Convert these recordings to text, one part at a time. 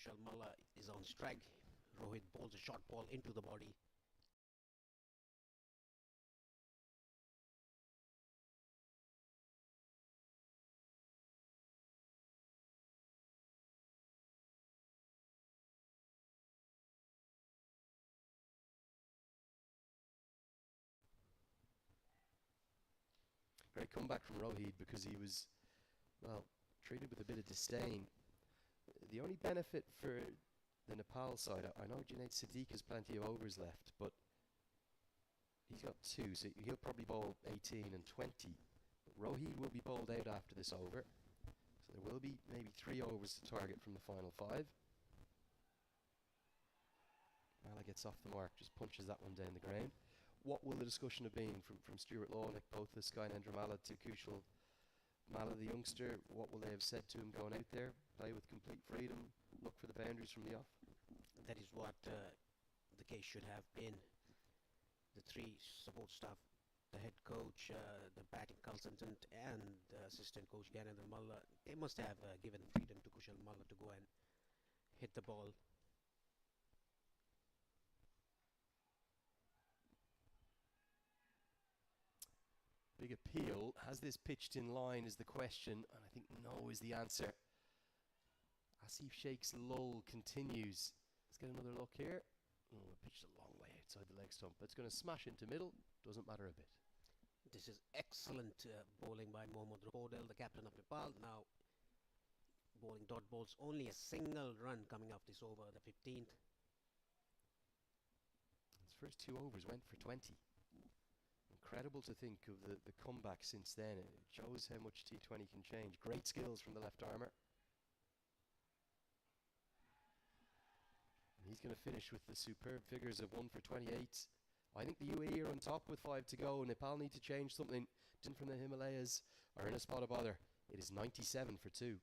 Kushal Malla is on strike. Rohit bowls a short ball into the body. Great comeback from Rohit because he was, well, treated with a bit of disdain. The only benefit for the Nepal side, I know Junaid Siddique has plenty of overs left, but he's got two, so he'll probably bowl 18 and 20. But Rohit will be bowled out after this over, so there will be maybe 3 overs to target from the final 5. Mala gets off the mark, just punches that one down the ground. What will the discussion have been from Stuart Law, Nick Bothus, Skynendra Mala to Kushal Mala, the youngster? What will they have said to him going out there? Play with complete freedom, look for the boundaries from the off? That is what the case should have been. The three support staff, the head coach, the batting consultant, and the assistant coach Gyanendra Malla, they must have given freedom to Kushal Malla to go and hit the ball. Big appeal. Has this pitched in line is the question, and I think no is the answer. Asif Sheikh's lull continues. Let's get another look here. Oh, pitched a long way outside the leg stump. It's going to smash into middle. Doesn't matter a bit. This is excellent bowling by Mohammad Podel, the captain of Nepal. Now bowling dot balls, only a single run coming off this over, the 15th. His first 2 overs went for 20. Incredible to think of the comeback since then. It shows how much T20 can change. Great skills from the left armour. He's going to finish with the superb figures of 1 for 28. I think the UAE are on top with 5 to go. Nepal need to change something. From the Himalayas are in a spot of bother. It is 97 for 2.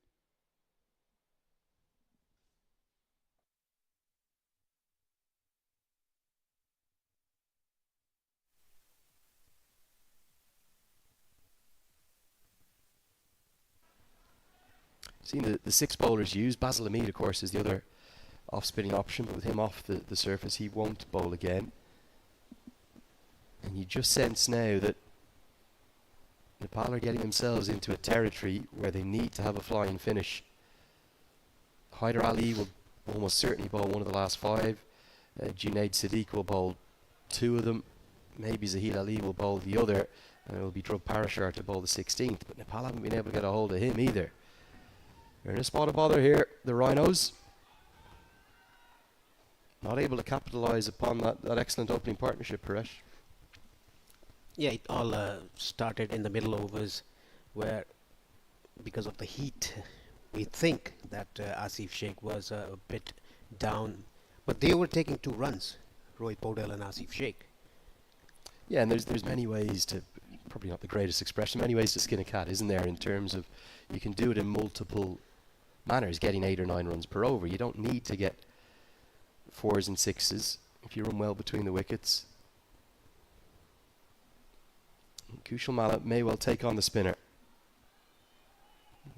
Seen the 6 bowlers used. Basil Hamid, of course, is the other off-spinning option, but with him off the surface, he won't bowl again. And you just sense now that Nepal are getting themselves into a territory where they need to have a flying finish. Hyder Ali will almost certainly bowl one of the last 5. Junaid Siddique will bowl 2 of them. Maybe Zahid Ali will bowl the other, and it will be Dhruv Parashar to bowl the 16th. But Nepal haven't been able to get a hold of him either. They're in a spot of bother here, the Rhinos. Not able to capitalise upon that excellent opening partnership, Paresh. Yeah, it all started in the middle overs where, because of the heat, we think that Asif Sheikh was a bit down. But they were taking 2 runs, Rohit Podel and Asif Sheikh. Yeah, and there's many ways to, probably not the greatest expression, many ways to skin a cat, isn't there, in terms of you can do it in multiple manners, getting 8 or 9 runs per over. You don't need to get 4s and 6s if you run well between the wickets. Kushal Malla may well take on the spinner,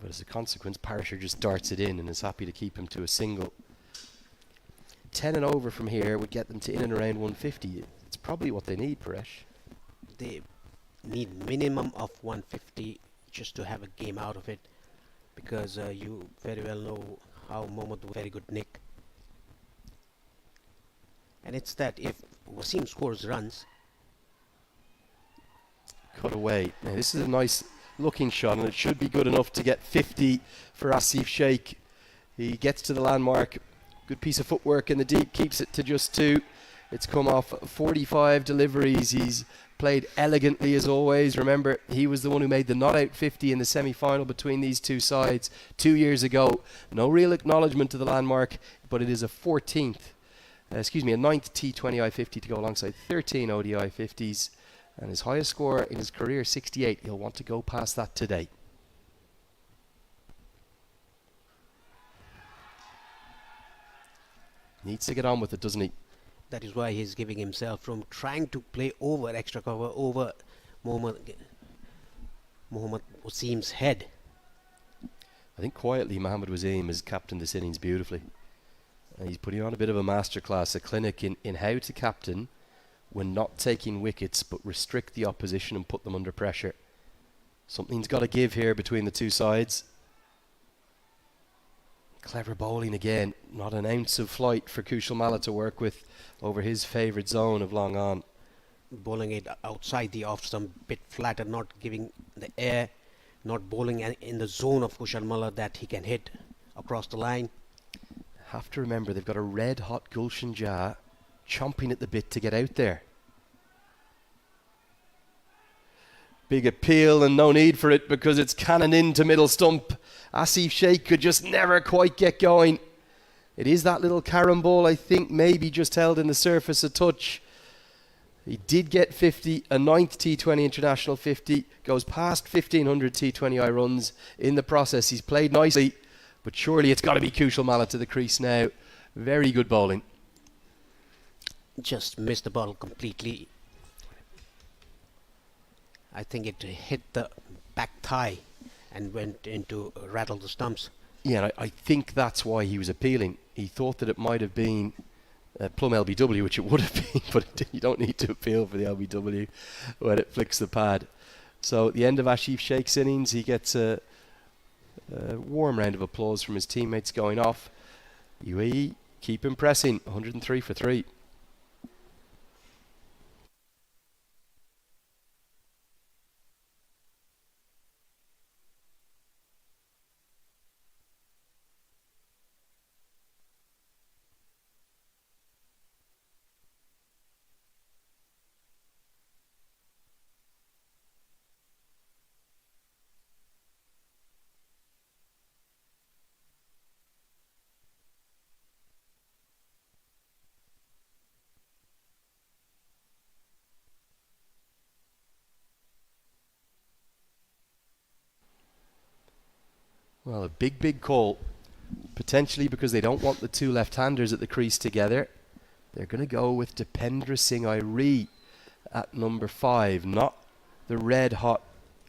but as a consequence, Parashar just darts it in and is happy to keep him to a single. 10 and over from here would get them to in and around 150. It's probably what they need, Paresh. They need minimum of 150 just to have a game out of it, because you very well know how Mohammad was very good nick. And it's that if Wasim scores runs, cut away. Now this is a nice looking shot, and it should be good enough to get 50 for Asif Sheikh. He gets to the landmark. Good piece of footwork in the deep, keeps it to just 2. It's come off 45 deliveries. He's played elegantly as always. Remember, he was the one who made the not out 50 in the semi-final between these two sides 2 years ago. No real acknowledgement to the landmark, but it is a 9th T20I 50 to go alongside 13 ODI 50s. And his highest score in his career, 68. He'll want to go past that today. Needs to get on with it, doesn't he? that is why he's giving himself room, trying to play over extra cover over Mohammad Wasim's head. I think quietly Mohammad Wasim has captained this innings beautifully. And he's putting on a bit of a masterclass, a clinic in how to captain when not taking wickets, but restrict the opposition and put them under pressure. Something's got to give here between the two sides. Clever bowling again. Not an ounce of flight for Kushal Malla to work with over his favourite zone of long on. Bowling it outside the off stump, bit flatter, not giving the air, not bowling in the zone of Kushal Malla that he can hit across the line. Have to remember they've got a red hot Gulshan Jah chomping at the bit to get out there. Big appeal and no need for it because it's cannon into middle stump. Asif Sheikh could just never quite get going. It is that little carom ball, I think, maybe just held in the surface a touch. He did get 50, a 9th T20 international 50, goes past 1500 T20I runs. In the process, he's played nicely, but surely it's got to be Kushal Malla to the crease now. Very good bowling. Just missed the ball completely. I think it hit the back thigh and went into rattle the stumps. Yeah, and I think that's why he was appealing. He thought that it might have been plum LBW, which it would have been, but you don't need to appeal for the LBW when it flicks the pad. So at the end of Asif Sheikh's innings, he gets a warm round of applause from his teammates going off. UAE keep impressing, 103 for 3. Well, a big call, potentially because they don't want the two left-handers at the crease together. They're going to go with Dipendra Singh Airi at number 5, not the red-hot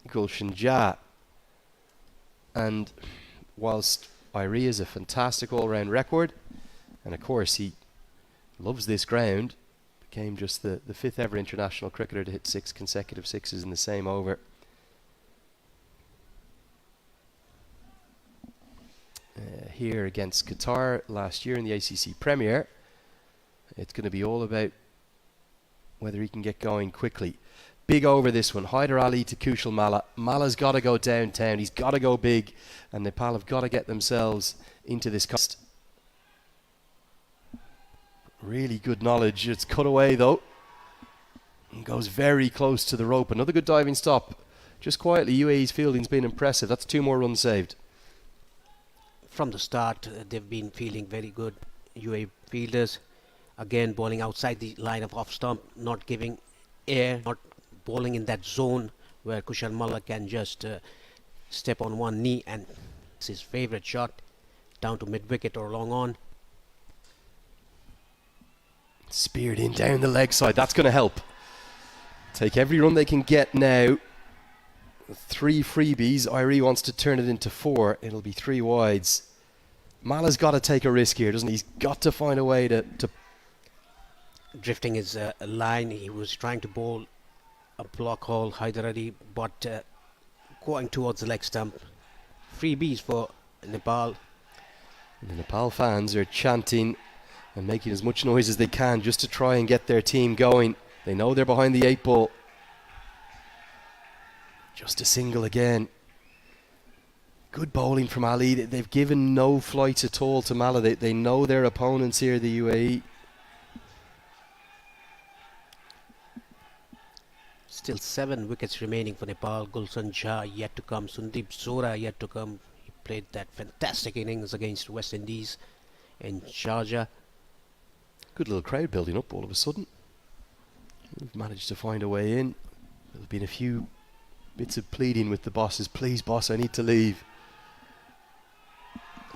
Gulshan Jah. And whilst Airi is a fantastic all-round record, and of course he loves this ground, became just the 5th ever international cricketer to hit 6 consecutive sixes in the same over. Here against Qatar last year in the ACC Premier. It's going to be all about whether he can get going quickly. Big over this one. Hyder Ali to Kushal Malla. Malla's got to go downtown. He's got to go big. And Nepal have got to get themselves into this contest. Really good knowledge. It's cut away though. And goes very close to the rope. Another good diving stop. Just quietly, UAE's fielding's been impressive. That's 2 more runs saved. From the start, they've been feeling very good. UAE fielders, again bowling outside the line of off stump, not giving air, not bowling in that zone where Kushal Malla can just step on one knee, and it's his favourite shot down to mid wicket or long on. Speared in down the leg side. That's going to help. Take every run they can get now. 3 freebies. Airi wants to turn it into 4. It'll be 3 wides. Malla's got to take a risk here, doesn't he? He's got to find a way to drifting his line. He was trying to bowl a block hole, Hyder Ali, but going towards the leg stump. Freebies for Nepal. And the Nepal fans are chanting and making as much noise as they can just to try and get their team going. They know they're behind the 8 ball. Just a single again. Good bowling from Ali. They've given no flights at all to Malla. They know their opponents here, the UAE. Still 7 wickets remaining for Nepal. Gulshan Jah yet to come. Sundeep Zora yet to come. He played that fantastic innings against West Indies in Sharjah. Good little crowd building up all of a sudden. We've managed to find a way in. There's been a few bits of pleading with the bosses. Please, boss, I need to leave.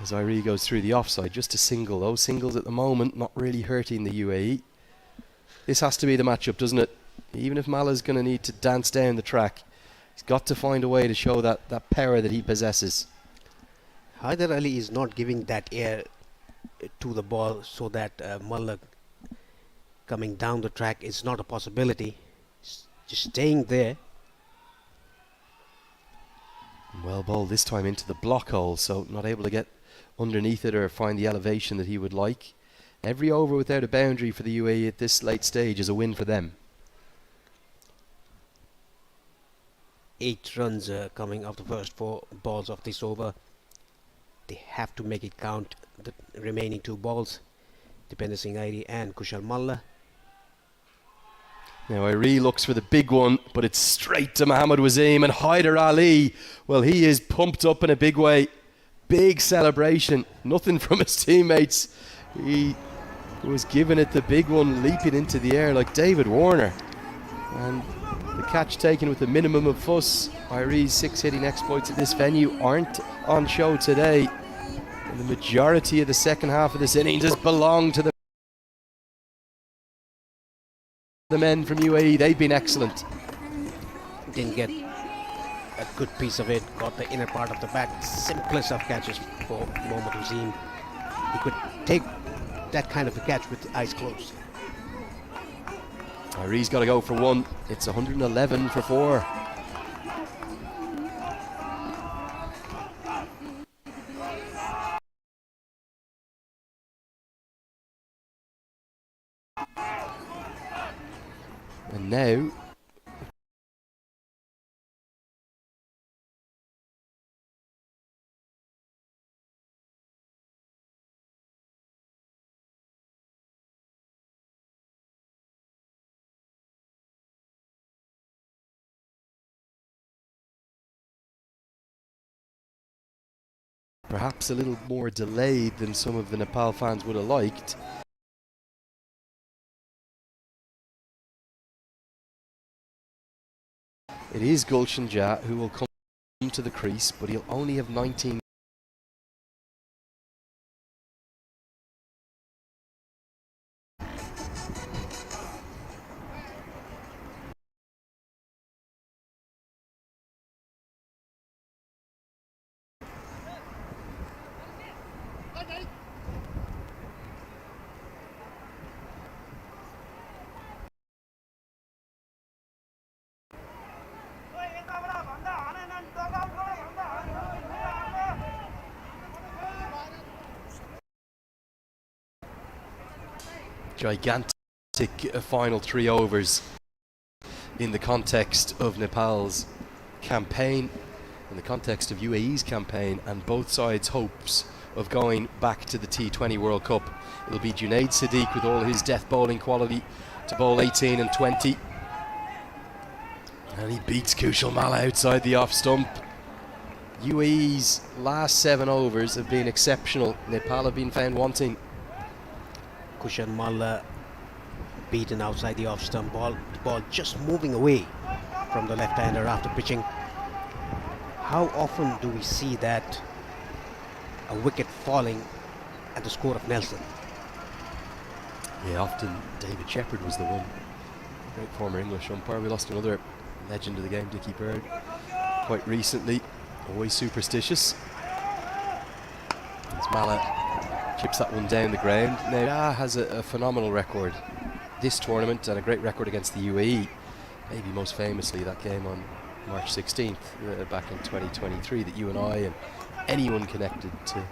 As Airi goes through the offside, just a single. Those singles at the moment not really hurting the UAE. This has to be the matchup, doesn't it? Even if Malla's going to need to dance down the track, he's got to find a way to show that power that he possesses. Hyder Ali is not giving that air to the ball so that Mullah coming down the track is not a possibility. Just staying there. Well bowled this time into the block hole, so not able to get underneath it or find the elevation that he would like. Every over without a boundary for the UAE at this late stage is a win for them. 8 runs coming off the first 4 balls of this over. They have to make it count, the remaining 2 balls. Dipender Singh Airi and Kushal Malla. Now Airi looks for the big one, but it's straight to Mohammad Wasim, and Haider Ali, well, he is pumped up in a big way. Big celebration. Nothing from his teammates. He was giving it the big one, leaping into the air like David Warner. And the catch taken with a minimum of fuss. Airi's 6 hitting exploits at this venue aren't on show today. And the majority of the second half of this innings has belonged to the men from UAE. They've been excellent. Didn't get a good piece of it. Got the inner part of the bat. Simplest of catches for Mohammad Wasim. He could take that kind of a catch with eyes closed. Airi's got to go for 1. It's 111 for 4. And now perhaps a little more delayed than some of the Nepal fans would have liked. It is Gulshan Jha who will come to the crease, but he'll only have 19. Gigantic final 3 overs in the context of Nepal's campaign, in the context of UAE's campaign, and both sides' hopes of going back to the T20 World Cup. It'll be Junaid Siddique with all his death bowling quality to bowl 18 and 20. And he beats Kushal Malla outside the off stump. UAE's last 7 overs have been exceptional. Nepal have been found wanting. Kushal Malla beaten outside the off stump. The ball just moving away from the left-hander after pitching. How often do we see that? A wicket falling at the score of Nelson. Yeah, often David Shepherd was the one. Great former English umpire. We lost another legend of the game, Dickie Bird, quite recently. Always superstitious. As Malla chips that one down the ground. Now, Jha has a phenomenal record this tournament and a great record against the UAE. Maybe most famously that game on March 16th back in 2023 that you and I and anyone connected to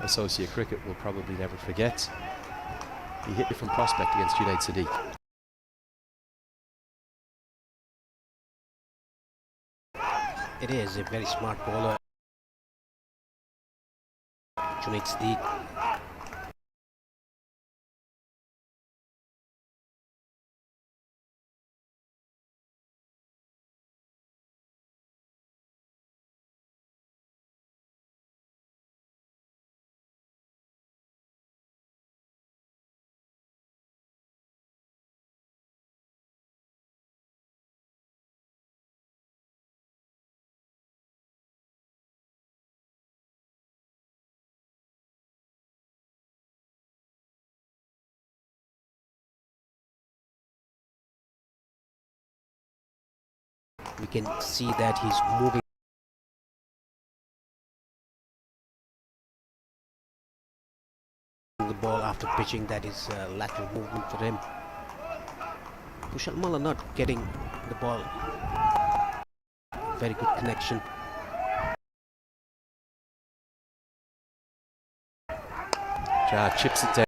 associate cricket will probably never forget. He hit it from prospect against Junaid Siddique. It is a very smart bowler. Junaid Siddique. We can see that he's moving ball after pitching. That is lateral movement for him. Kushal Malla not getting the ball. Very good connection. Jad chips it down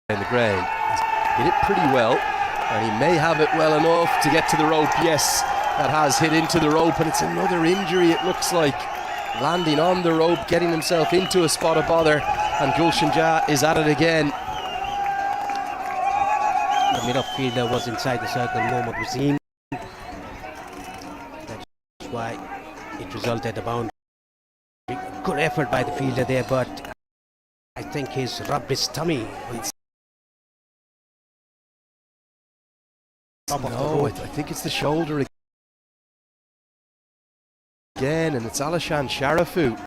in the ground. He's hit it pretty well, and he may have it well enough to get to the rope. Yes, that has hit into the rope, and it's another injury, it looks like. Landing on the rope, getting himself into a spot of bother, and Gulshan Jah is at it again. The midfielder was inside the circle, Mohammad Wasim. That's why it resulted a boundary. Good effort by the fielder there, but I think he's rubbed his tummy. No, I think it's the shoulder again, and it's Alishan Sharafu.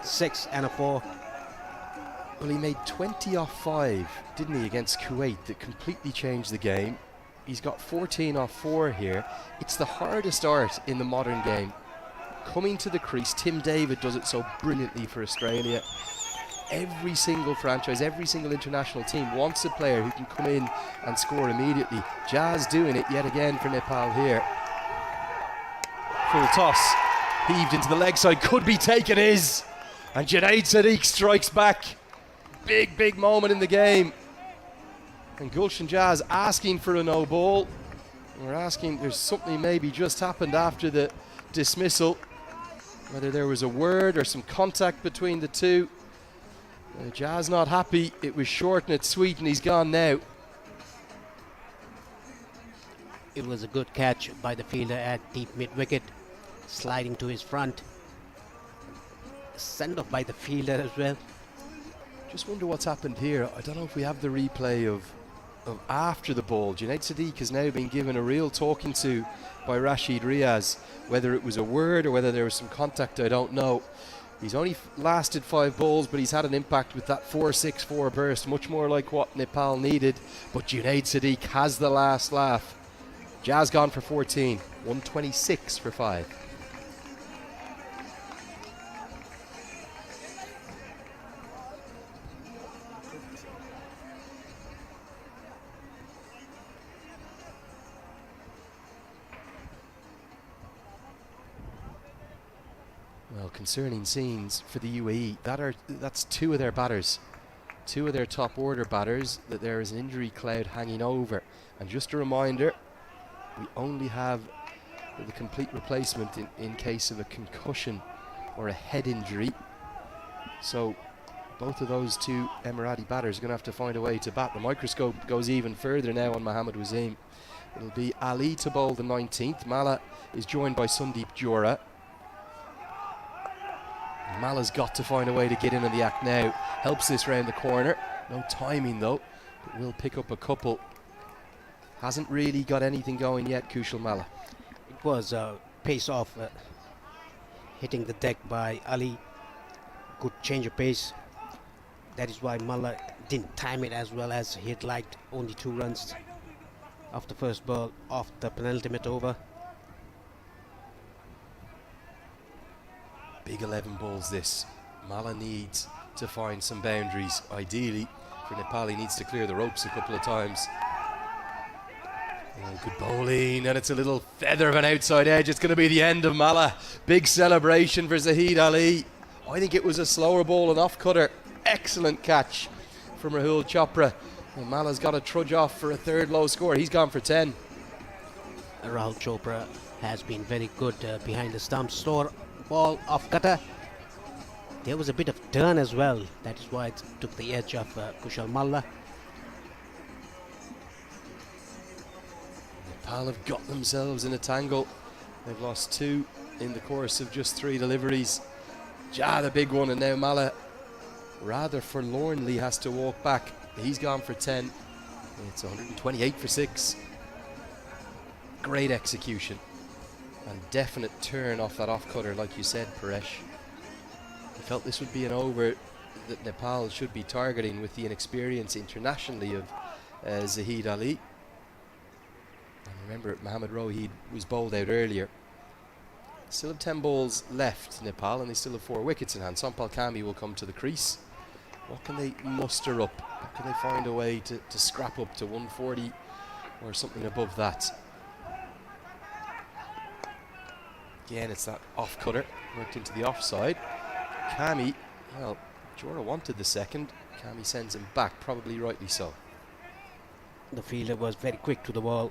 Six and a 4. Well, he made 20 off 5, didn't he, against Kuwait, that completely changed the game. He's got 14 off 4 here. It's the hardest art in the modern game. Coming to the crease, Tim David does it so brilliantly for Australia. Every single franchise, every single international team wants a player who can come in and score immediately. Jazz doing it yet again for Nepal here. Full toss, heaved into the leg side, could be taken, is. And Junaid Sadiq strikes back. Big moment in the game. And Gulshan Jah asking for a no ball. We're asking, there's something maybe just happened after the dismissal. Whether there was a word or some contact between the two. Jah's not happy. It was short and it's sweet, and he's gone now. It was a good catch by the fielder at deep mid-wicket, sliding to his front. Send off by the fielder as well. Just wonder what's happened here. I don't know if we have the replay of after the ball. Junaid Sadiq has now been given a real talking to by Rashid Riaz. Whether it was a word or whether there was some contact, I don't know. He's only lasted 5 balls, but he's had an impact with that 4-6-4 burst, much more like what Nepal needed. But Junaid Sadiq has the last laugh. Jazz gone for 14, 126 for 5. Well, concerning scenes for the UAE. That's 2 of their batters, 2 of their top order batters, that there is an injury cloud hanging over. And just a reminder, we only have the complete replacement in case of a concussion or a head injury. So both of those 2 Emirati batters are going to have to find a way to bat. The microscope goes even further now on Mohammad Wasim. It'll be Ali to bowl the 19th. Malla is joined by Sundeep Jora. Mala's got to find a way to get in on the act now. Helps this round the corner. No timing though, but will pick up a couple. Hasn't really got anything going yet, Kushal Malla. It was a pace off, hitting the deck by Ali. Good change of pace. That is why Malla didn't time it as well, as he'd liked. Only 2 runs off the first ball of the penultimate over. Big 11 balls this. Malla needs to find some boundaries. Ideally, for Nepal, he needs to clear the ropes a couple of times. Oh, good bowling, and it's a little feather of an outside edge. It's going to be the end of Malla. Big celebration for Zahid Ali. I think it was a slower ball, an off-cutter. Excellent catch from Rahul Chopra. And Mala's got to trudge off for a third low score. He's gone for 10. Rahul Chopra has been very good behind the stumps. Slower ball off cutter. There was a bit of turn as well. That is why it took the edge of Kushal Malla. Nepal have got themselves in a tangle. They've lost 2 in the course of just 3 deliveries. The big one, and now Malla rather forlornly has to walk back. He's gone for 10. It's 128 for 6. Great execution and definite turn off that off cutter, like you said, Paresh. I felt this would be an over that Nepal should be targeting with the inexperience internationally of Zahid Ali. And remember, Mohammad Rohid was bowled out earlier. Still have 10 balls left, Nepal, and they still have 4 wickets in hand. Sampal Kami will come to the crease. What can they muster up? How can they find a way to scrap up to 140 or something above that? Again, it's that off cutter, worked into the offside. Kami, well, Jora wanted the second. Kami sends him back, probably rightly so. The fielder was very quick to the ball.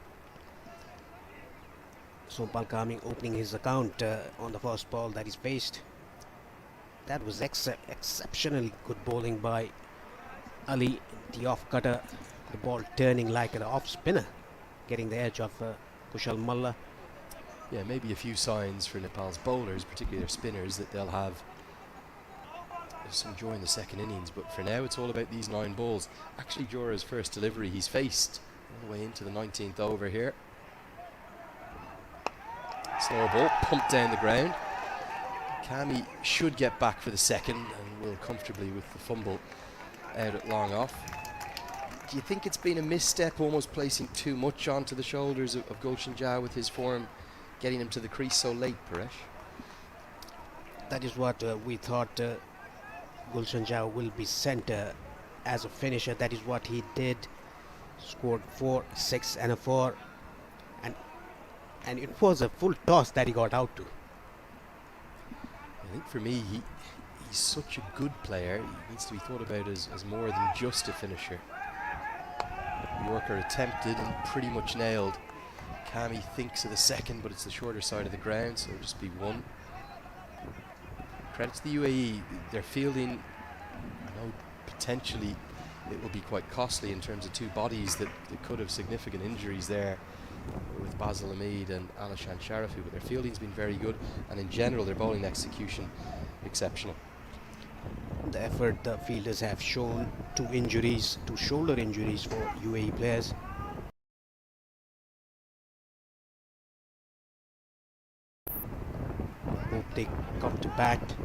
Sampal Kami opening his account on the first ball that is faced. That was exceptionally good bowling by Ali. The off cutter, the ball turning like an off spinner, getting the edge of Kushal Malla. Yeah, maybe a few signs for Nepal's bowlers, particularly their spinners, that they'll have some joy in the second innings. But for now, it's all about these 9 balls. Actually, Jora's first delivery he's faced all the way into the 19th over here. Slower ball, pumped down the ground. Kami should get back for the second and will comfortably with the fumble out at long off. Do you think it's been a misstep, almost placing too much onto the shoulders of Gulshan Jha with his form, getting him to the crease so late, Paresh? That is what we thought. Gulshan Jha will be sent as a finisher. That is what he did. Scored 4, 6 and a 4. And it was a full toss that he got out to. I think for me, he's such a good player. He needs to be thought about as more than just a finisher. Yorker attempted and pretty much nailed. Kami thinks of the second, but it's the shorter side of the ground, so it'll just be 1. Credit to the UAE. Their fielding, I know potentially it will be quite costly in terms of 2 bodies that could have significant injuries there with Basil Hamid and Alishan Sharafu, but their fielding's been very good, and in general their bowling execution exceptional. The effort the fielders have shown. 2 injuries, 2 shoulder injuries for UAE players. Hope they come to bat.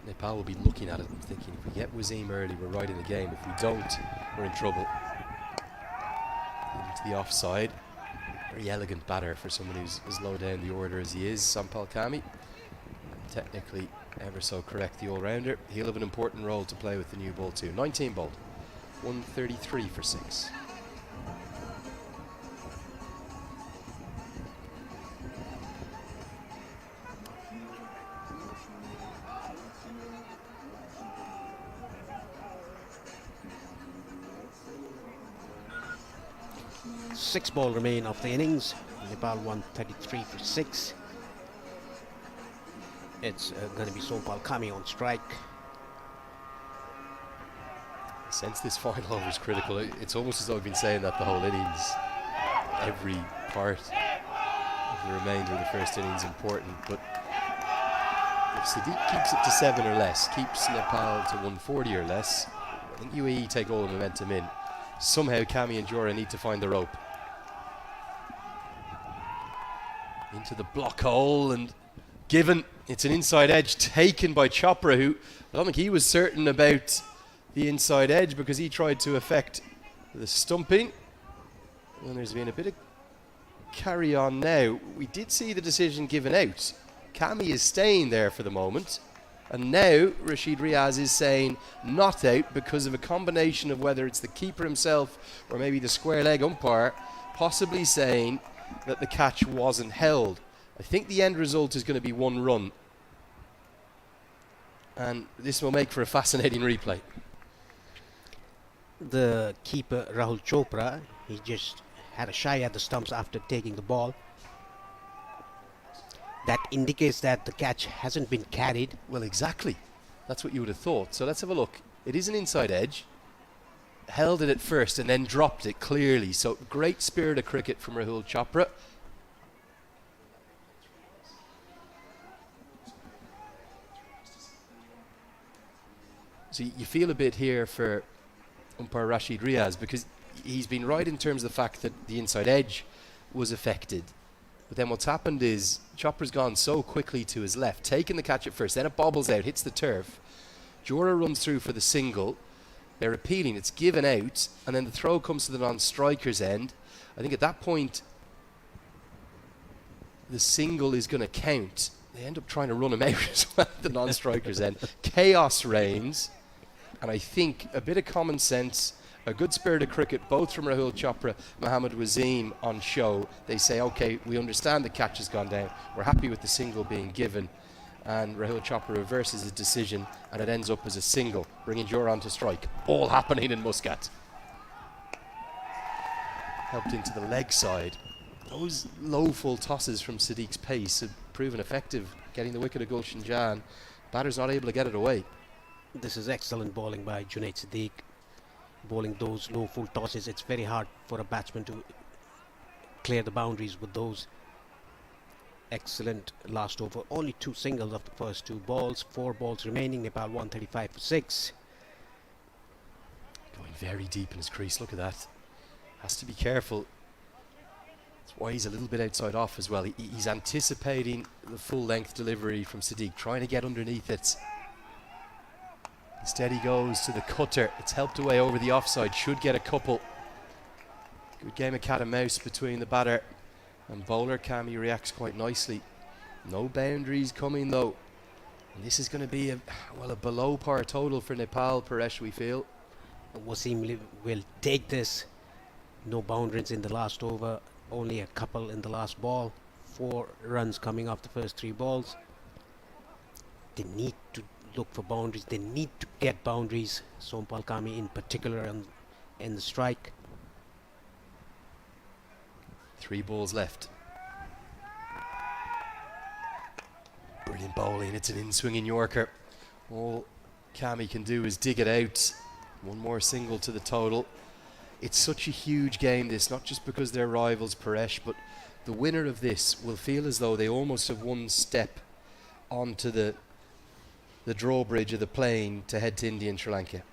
Nepal will be looking at it and thinking, if we get Wasim early, we're right in the game. If we don't, we're in trouble. Into the offside. Very elegant batter for someone who's as low down the order as he is, Sampal Kami. Technically ever so correct, the all-rounder. He'll have an important role to play with the new ball too. 19 bowled. 133 for 6. Six ball remain of the innings. Nepal 133 for 6. It's going to be Sampal Kami on strike. Since this final over is critical, it's almost as though I've been saying that the whole innings. Every part of the remainder of the first innings important, but if Sadiq keeps it to 7 or less, keeps Nepal to 140 or less, I think UAE take all the momentum in. Somehow Kami and Jora need to find the rope. Into the block hole and given. It's an inside edge taken by Chopra, who I don't think he was certain about the inside edge because he tried to affect the stumping. And there's been a bit of carry on now. We did see the decision given out. Kami is staying there for the moment. And now Rashid Riaz is saying not out because of a combination of whether it's the keeper himself or maybe the square leg umpire possibly saying that the catch wasn't held. I think the end result is going to be 1 run. And this will make for a fascinating replay. The keeper, Rahul Chopra, he just had a shy at the stumps after taking the ball. That indicates that the catch hasn't been carried. Well, exactly. That's what you would have thought. So let's have a look. It is an inside edge. Held it at first and then dropped it clearly. So great spirit of cricket from Rahul Chopra. So you feel a bit here for umpire Rashid Riaz because he's been right in terms of the fact that the inside edge was affected. But then what's happened is Chopra's gone so quickly to his left, taking the catch at first, then it bobbles out, hits the turf. Jora runs through for the single. They're appealing, it's given out, and then the throw comes to the non-striker's end. I think at that point, the single is going to count. They end up trying to run him out as well at the non-striker's end. Chaos reigns, and I think a bit of common sense, a good spirit of cricket, both from Rahul Chopra, Mohammad Wazeem on show. They say, okay, we understand the catch has gone down. We're happy with the single being given. And Rahul Chopra reverses his decision, and it ends up as a single, bringing Jora on to strike. All happening in Muscat. Helped into the leg side. Those low full tosses from Sadiq's pace have proven effective, getting the wicket of Gulshan Jan. Batter's not able to get it away. This is excellent bowling by Junaid Siddique. Bowling those low full tosses, it's very hard for a batsman to clear the boundaries with those. Excellent last over. Only 2 singles of the first 2 balls. 4 balls remaining. Nepal 135 for 6. Going very deep in his crease. Look at that. Has to be careful. That's why he's a little bit outside off as well. He's anticipating the full length delivery from Siddique, trying to get underneath it. Instead he goes to the cutter. It's helped away over the offside. Should get a couple. Good game of cat and mouse between the batter and bowler. Kami reacts quite nicely. No boundaries coming though. And this is going to be a below par total for Nepal, Paresh, we feel. Waseem will take this. No boundaries in the last over. Only a couple in the last ball. 4 runs coming off the first 3 balls. They need to look for boundaries. They need to get boundaries. Sompal Kami in particular in the strike. 3 balls left. Brilliant bowling. It's an in-swinging Yorker. All Kami can do is dig it out. 1 more single to the total. It's such a huge game, this, not just because they're rivals, Paresh, but the winner of this will feel as though they almost have 1 step onto the drawbridge of the plane to head to India and Sri Lanka.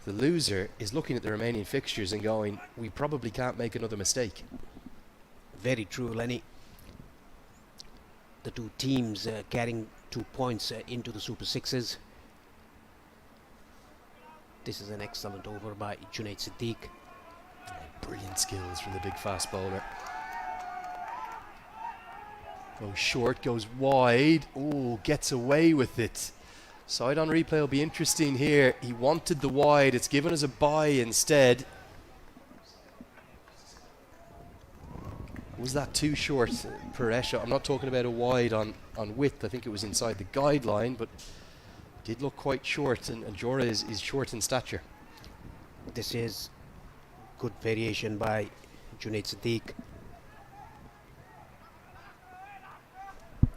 The loser is looking at the remaining fixtures and going, we probably can't make another mistake. Very true, Lenny. The 2 teams carrying 2 points into the Super Sixes. This is an excellent over by Junaid Siddique. Brilliant skills from the big fast bowler. Goes short, goes wide. Oh, gets away with it. Side on replay will be interesting here. He wanted the wide. It's given as a bye instead. Was that too short, Paresh? I'm not talking about a wide on width. I think it was inside the guideline, but did look quite short, and Jora is short in stature. This is good variation by Junaid Siddique.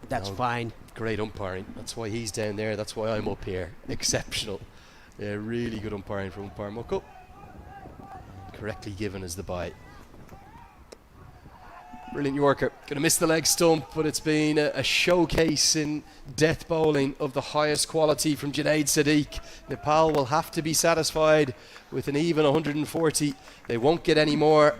That's fine. Great umpiring. That's why he's down there. That's why I'm up here. Exceptional. Yeah, really good umpiring from umpire Mucko. Correctly given as the bye. Brilliant Yorker. Going to miss the leg stump, but it's been a showcase in death bowling of the highest quality from Junaid Sadiq. Nepal will have to be satisfied with an even 140. They won't get any more.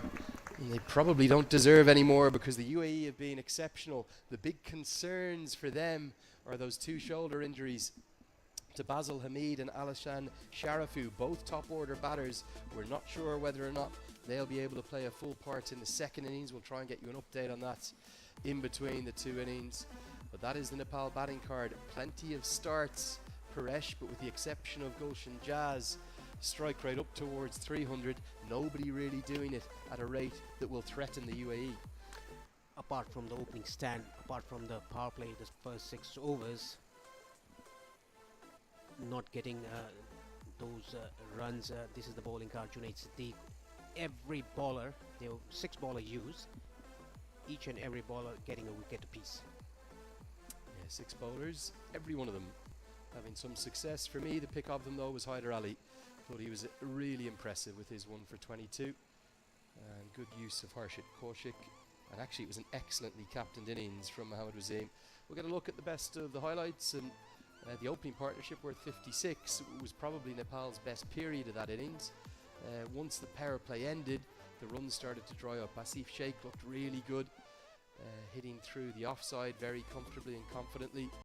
And they probably don't deserve any more because the UAE have been exceptional. The big concerns for them are those two shoulder injuries to Basil Hamid and Alishan Sharafu, both top order batters. We're not sure whether or not they'll be able to play a full part in the second innings. We'll try and get you an update on that in between the two innings. But that is the Nepal batting card. Plenty of starts, Paresh, but with the exception of Gulshan Jazz, strike rate up towards 300. Nobody really doing it at a rate that will threaten the UAE. Apart from the opening stand, apart from the power play, the first 6 overs, not getting those runs. This is the bowling card, Junaid Sadiq. Every bowler, there were 6 bowlers used, each and every bowler getting a wicket apiece. Yeah, 6 bowlers, every one of them having some success. For me, the pick of them though was Hyder Ali. Thought he was really impressive with his 1 for 22, and good use of Harshit Kaushik, and actually it was an excellently captained innings from Mohammad Wasim. We'll get a look at the best of the highlights, and the opening partnership worth 56 was probably Nepal's best period of that innings. Once the power play ended, the runs started to dry up. Asif Sheikh looked really good, hitting through the offside very comfortably and confidently.